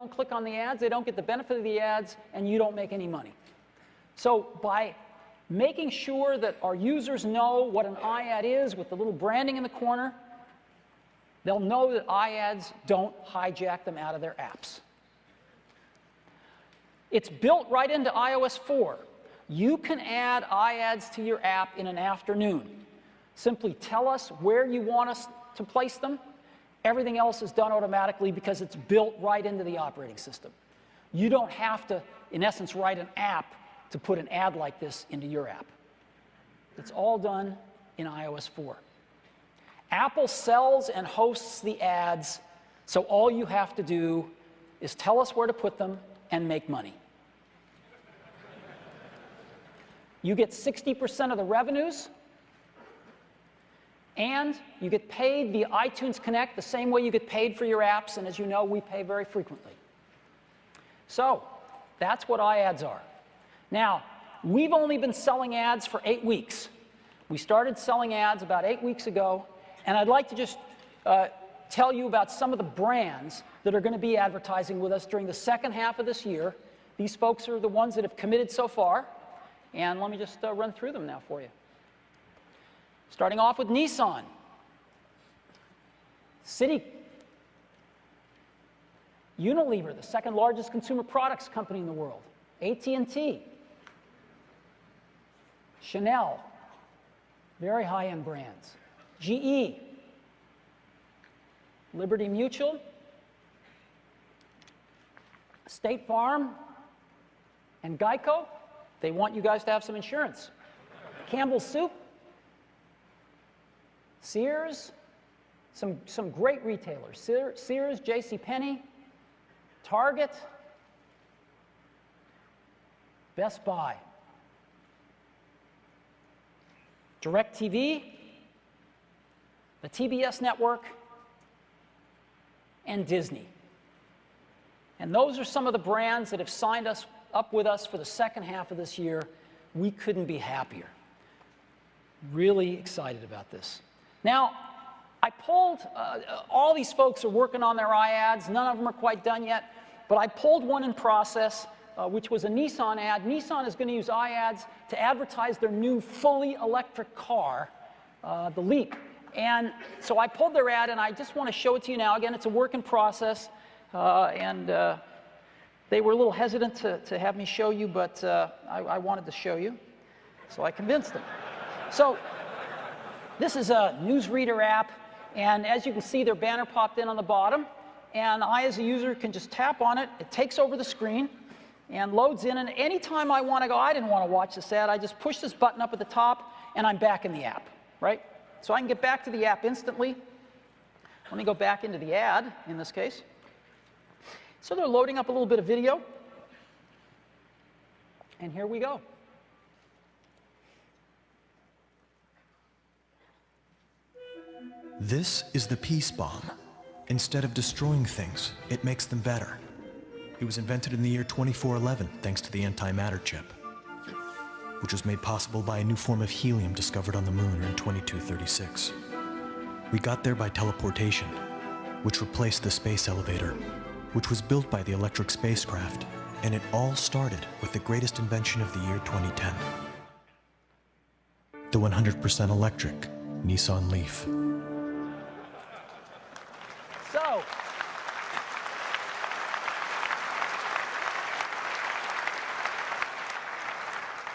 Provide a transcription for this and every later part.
don't click on the ads, they don't get the benefit of the ads, and you don't make any money. So by making sure that our users know what an iAd is with the little branding in the corner, they'll know that iAds don't hijack them out of their apps. It's built right into iOS 4. You can add iAds to your app in an afternoon. Simply tell us where you want us to place them. Everything else is done automatically because it's built right into the operating system. You don't have to, in essence, write an app to put an ad like this into your app. It's all done in iOS 4. Apple sells and hosts the ads, so all you have to do is tell us where to put them and make money. You get 60% of the revenues, and you get paid via iTunes Connect the same way you get paid for your apps, and as you know, we pay very frequently. So that's what iAds are. Now, we've only been selling ads for 8 weeks. We started selling ads about 8 weeks ago, and I'd like to just tell you about some of the brands that are going to be advertising with us during the second half of this year. These folks are the ones that have committed so far, and let me just run through them now for you. Starting off with Nissan, Citi, Unilever, the second largest consumer products company in the world, AT&T, Chanel, very high-end brands, GE, Liberty Mutual, State Farm, and Geico. They want you guys to have some insurance. Campbell's Soup, Sears, some great retailers. Sears, JCPenney, Target, Best Buy, DirecTV, the TBS network, and Disney. And those are some of the brands that have signed us up with us for the second half of this year. We couldn't be happier. Really excited about this. Now, I pulled, all these folks are working on their iAds. None of them are quite done yet. But I pulled one in process, which was a Nissan ad. Nissan is going to use iAds to advertise their new fully electric car, the Leap. And so I pulled their ad, and I just want to show it to you now. Again, it's a work in process. They were a little hesitant to have me show you, but I wanted to show you. So I convinced them. So this is a newsreader app, and as you can see, their banner popped in on the bottom, and I, as a user, can just tap on it. It takes over the screen and loads in, and anytime I want to go, I didn't want to watch this ad, I just push this button up at the top, and I'm back in the app, right? So I can get back to the app instantly. Let me go back into the ad, in this case. So they're loading up a little bit of video, and here we go. This is the peace bomb. Instead of destroying things, it makes them better. It was invented in the year 2411 thanks to the antimatter chip, which was made possible by a new form of helium discovered on the moon in 2236. We got there by teleportation, which replaced the space elevator, which was built by the electric spacecraft, and it all started with the greatest invention of the year 2010. The 100% electric Nissan Leaf. So,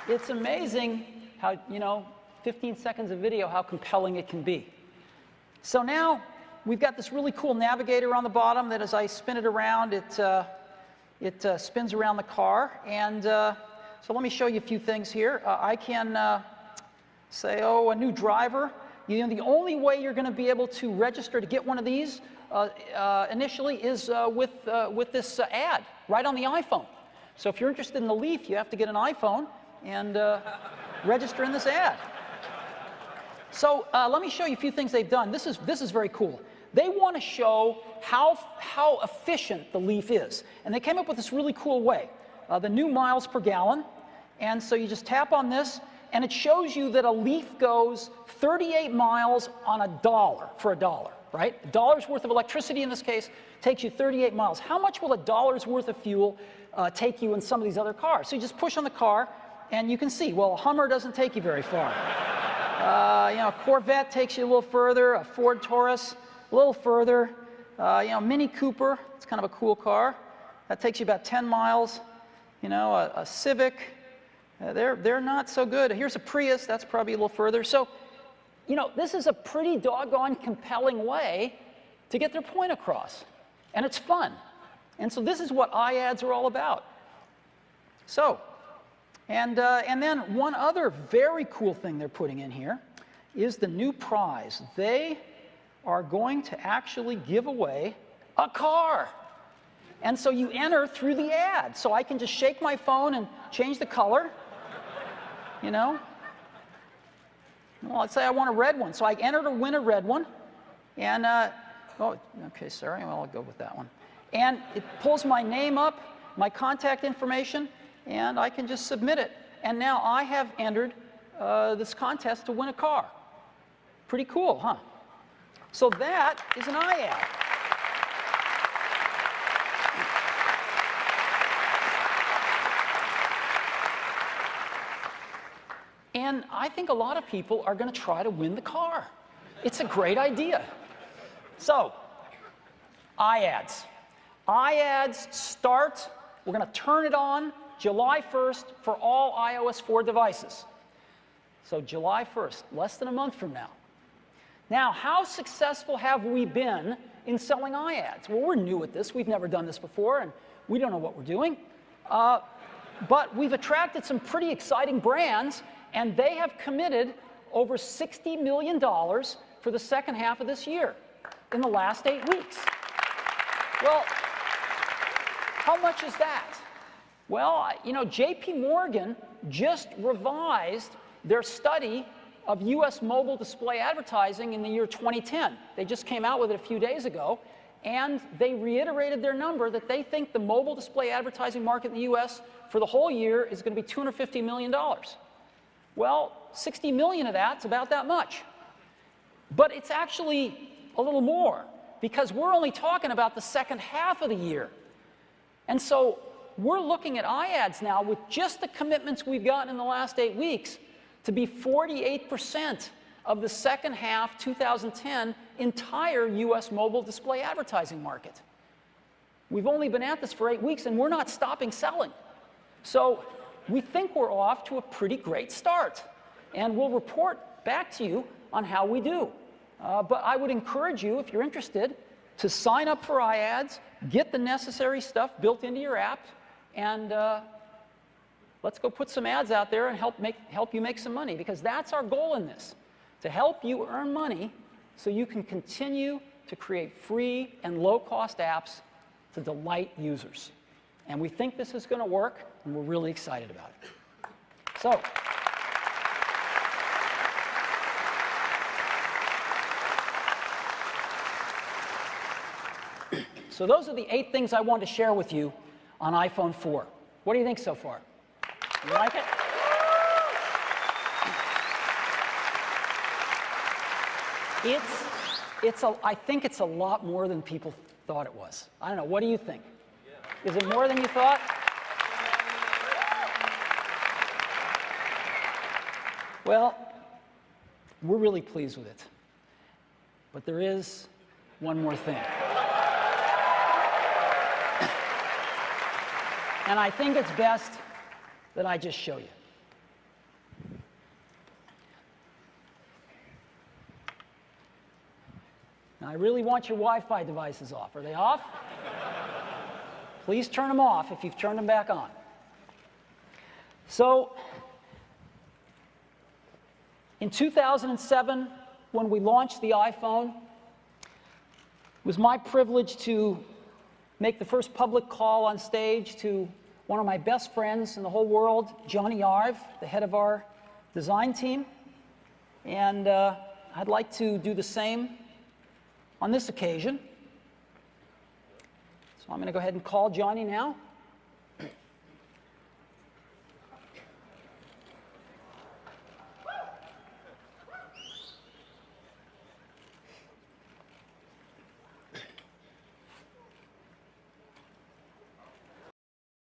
it's amazing how, 15 seconds of video, how compelling it can be. So now, we've got this really cool navigator on the bottom that as I spin it around, it spins around the car. And so let me show you a few things here. I can say, oh, a new driver. The only way you're going to be able to register to get one of these initially is with this ad right on the iPhone. So if you're interested in the Leaf, you have to get an iPhone and register in this ad. So let me show you a few things they've done. This is very cool. They want to show how efficient the Leaf is. And they came up with this really cool way. The new miles per gallon. And so you just tap on this, and it shows you that a Leaf goes 38 miles on $1, for $1. right? A dollar's worth of electricity in this case takes you 38 miles. How much will a dollar's worth of fuel take you in some of these other cars? So you just push on the car, and you can see, well, a Hummer doesn't take you very far. A Corvette takes you a little further, a Ford Taurus a little further, Mini Cooper, it's kind of a cool car. That takes you about 10 miles. A Civic, they're not so good. Here's a Prius, that's probably a little further. So, this is a pretty doggone compelling way to get their point across. And it's fun. And so this is what iAds are all about. So, and then one other very cool thing they're putting in here is the new prize. They are going to actually give away a car. And so you enter through the ad. So I can just shake my phone and change the color, Well, let's say I want a red one. So I enter to win a red one. And, oh, okay, sorry. Well, I'll go with that one. And it pulls my name up, my contact information, and I can just submit it. And now I have entered this contest to win a car. Pretty cool, huh? So that is an iAd. And I think a lot of people are going to try to win the car. It's a great idea. So, iAds. iAds start, we're going to turn it on July 1st for all iOS 4 devices. So July 1st, less than a month from now. Now, how successful have we been in selling iAds? Well, we're new at this. We've never done this before, and we don't know what we're doing. But we've attracted some pretty exciting brands, and they have committed over $60 million for the second half of this year in the last 8 weeks. Well, how much is that? Well, JP Morgan just revised their study of US mobile display advertising in the year 2010. They just came out with it a few days ago, and they reiterated their number that they think the mobile display advertising market in the US for the whole year is going to be $250 million. Well, 60 million of that's about that much. But it's actually a little more, because we're only talking about the second half of the year. And so we're looking at iAds now with just the commitments we've gotten in the last 8 weeks to be 48% of the second half 2010 entire US mobile display advertising market. We've only been at this for 8 weeks, and we're not stopping selling. So we think we're off to a pretty great start. And we'll report back to you on how we do. But I would encourage you, if you're interested, to sign up for iAds, get the necessary stuff built into your app, and let's go put some ads out there and help you make some money, because that's our goal in this, to help you earn money so you can continue to create free and low-cost apps to delight users. And we think this is going to work, and we're really excited about it. So those are the 8 things I wanted to share with you on iPhone 4. What do you think so far? You like it? I think it's a lot more than people thought it was. I don't know. What do you think? Is it more than you thought? Well, we're really pleased with it. But there is one more thing. And I think it's best that I just show you. Now, I really want your Wi-Fi devices off. Are they off? Please turn them off if you've turned them back on. So, in 2007, when we launched the iPhone, it was my privilege to make the first public call on stage to one of my best friends in the whole world, Johnny Ive, the head of our design team. And I'd like to do the same on this occasion. So I'm going to go ahead and call Johnny now.